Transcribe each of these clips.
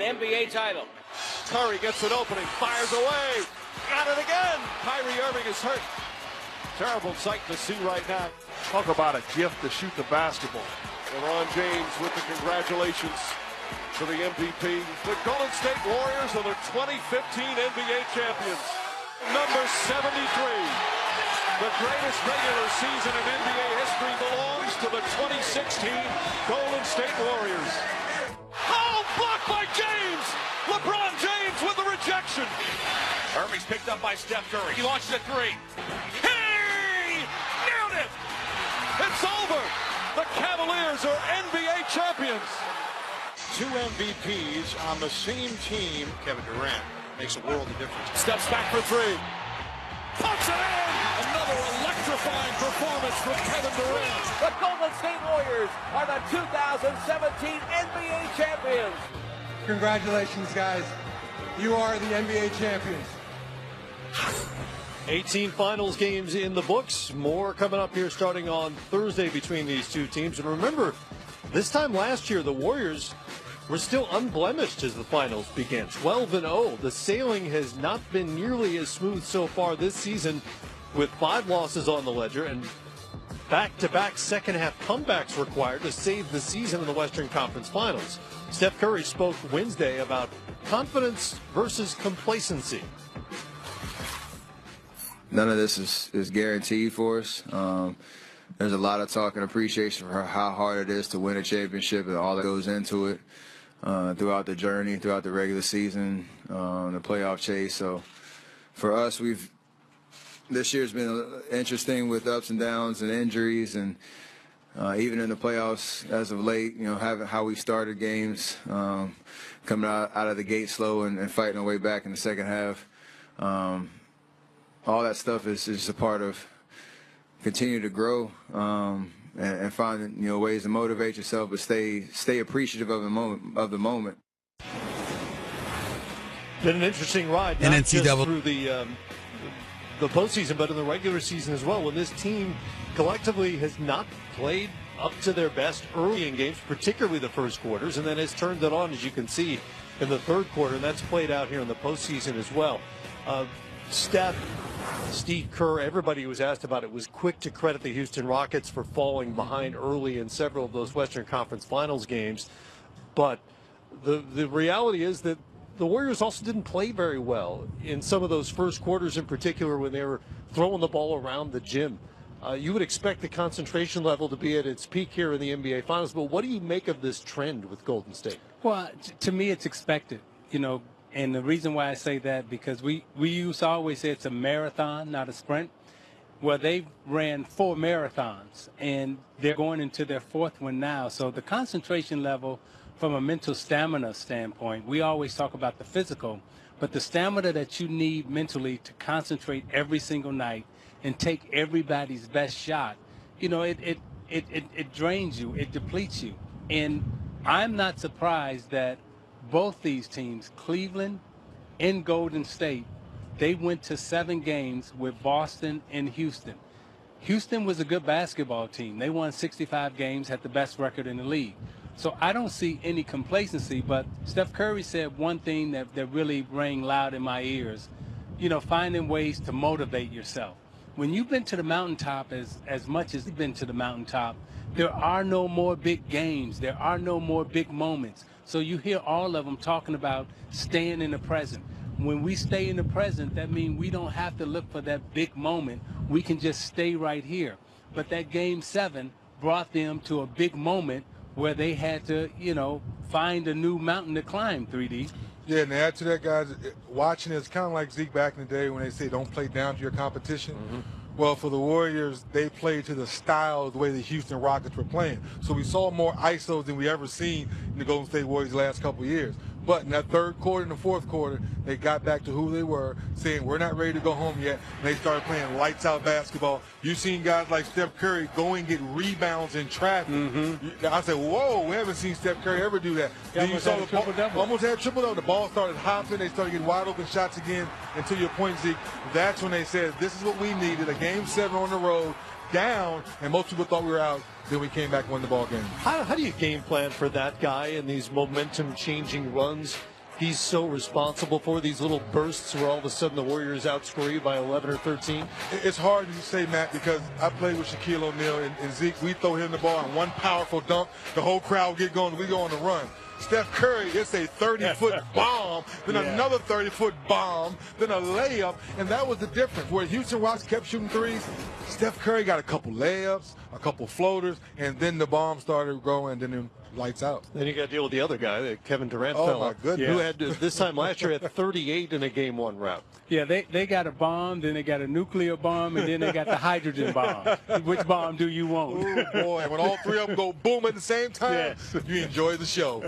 an NBA title. Curry gets an opening, fires away, got it again. Kyrie Irving is hurt. Terrible sight to see right now. Talk about a gift to shoot the basketball. LeBron James with the congratulations to the MVP. The Golden State Warriors are the 2015 NBA champions. Number 73. The greatest regular season in NBA history belongs to the 2016 Golden State Warriors. Oh, blocked by James! LeBron James with the rejection. Irving's picked up by Steph Curry. He launches a three. Hey! Nailed it! It's over! The Cavaliers are NBA champions. Two MVPs on the same team. Kevin Durant makes a world of difference. Steps back for three. Puts it in! Another electrifying performance from Kevin Durant. The Golden State Warriors are the 2017 NBA champions. Congratulations, guys. You are the NBA champions. 18 finals games in the books. More coming up here starting on Thursday between these two teams. And remember, this time last year, the Warriors were still unblemished as the finals began. 12-0. The sailing has not been nearly as smooth so far this season, with 5 losses on the ledger and back-to-back second-half comebacks required to save the season in the Western Conference Finals. Steph Curry spoke Wednesday about confidence versus complacency. None of this is guaranteed for us. There's a lot of talk and appreciation for how hard it is to win a championship and all that goes into it throughout the journey, throughout the regular season, the playoff chase. So for us, this year's been interesting with ups and downs and injuries, and even in the playoffs as of late, having how we started games, coming out of the gate slow and fighting our way back in the second half. All that stuff is just a part of continue to grow and find ways to motivate yourself, but stay appreciative of the moment. Been an interesting ride, not just through the postseason, but in the regular season as well, when this team collectively has not played up to their best early in games, particularly the first quarters, and then has turned it on, as you can see, in the third quarter, and that's played out here in the postseason as well. Steph, Steve Kerr, everybody who was asked about it was quick to credit the Houston Rockets for falling behind early in several of those Western Conference Finals games. But the reality is that the Warriors also didn't play very well in some of those first quarters, in particular when they were throwing the ball around the gym. You would expect the concentration level to be at its peak here in the NBA Finals, but what do you make of this trend with Golden State? Well, to me, it's expected, and the reason why I say that, because we used to always say it's a marathon, not a sprint. Well, they ran 4 marathons, and they're going into their 4th one now. So the concentration level from a mental stamina standpoint, we always talk about the physical, but the stamina that you need mentally to concentrate every single night and take everybody's best shot, it drains you, it depletes you. And I'm not surprised that both these teams, Cleveland and Golden State, they went to 7 games with Boston and Houston. Houston was a good basketball team. They won 65 games, had the best record in the league. So I don't see any complacency, but Steph Curry said one thing that really rang loud in my ears, finding ways to motivate yourself. When you've been to the mountaintop as much as you've been to the mountaintop, there are no more big games. There are no more big moments. So you hear all of them talking about staying in the present. When we stay in the present, that means we don't have to look for that big moment. We can just stay right here. But that Game 7 brought them to a big moment where they had to, find a new mountain to climb, 3D. Yeah, and to add to that, guys, watching it's kind of like Zeke back in the day when they say don't play down to your competition. Mm-hmm. Well, for the Warriors, they played to the style, the way the Houston Rockets were playing. So we saw more ISOs than we ever seen in the Golden State Warriors the last couple of years. But in that third quarter and the fourth quarter, they got back to who they were, saying we're not ready to go home yet. And they started playing lights-out basketball. You've seen guys like Steph Curry go and get rebounds in traffic. Mm-hmm. I said, whoa, we haven't seen Steph Curry ever do that. Then you saw almost had triple-double. The ball started hopping. They started getting wide-open shots again. And to your point, Zeke, that's when they said, this is what we needed, a Game 7 on the road. down, and most people thought we were out. Then we came back and won the ball game. How do you game plan for that guy in these momentum-changing runs he's so responsible for, these little bursts where all of a sudden the Warriors outscore you by 11 or 13? It's hard to say, Matt, because I played with Shaquille O'Neal and Zeke. We throw him the ball on one powerful dunk. The whole crowd get going. We go on the run. Steph Curry, it's a 30-foot bomb, then another 30-foot bomb, then a layup, and that was the difference. Where Houston Rockets kept shooting threes, Steph Curry got a couple layups, a couple floaters, and then the bomb started growing, and then it lights out. Then you got to deal with the other guy, Kevin Durant, my goodness. who had this time last year had 38 in a Game 1 route. Yeah, they got a bomb, then they got a nuclear bomb, and then they got the hydrogen bomb. Which bomb do you want? Oh, boy, when all three of them go boom at the same time, yes. You enjoy the show.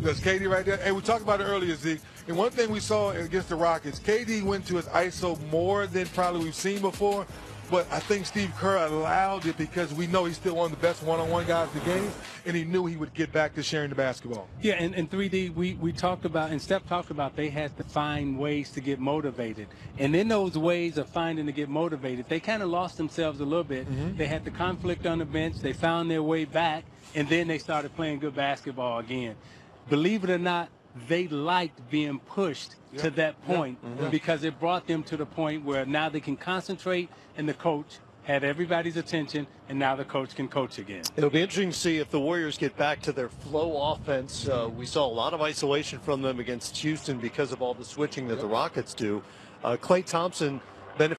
That's KD right there. Hey, we talked about it earlier, Zeke. And one thing we saw against the Rockets, KD went to his ISO more than probably we've seen before. But I think Steve Kerr allowed it because we know he's still one of the best one-on-one guys in the game, and he knew he would get back to sharing the basketball. Yeah, and 3D, we talked about, and Steph talked about, they had to find ways to get motivated. And in those ways of finding to get motivated, they kind of lost themselves a little bit. Mm-hmm. They had the conflict on the bench. They found their way back, and then they started playing good basketball again. Believe it or not, they liked being pushed to that point because it brought them to the point where now they can concentrate, and the coach had everybody's attention, and now the coach can coach again. It'll be interesting to see if the Warriors get back to their flow offense. We saw a lot of isolation from them against Houston because of all the switching that the Rockets do. Klay Thompson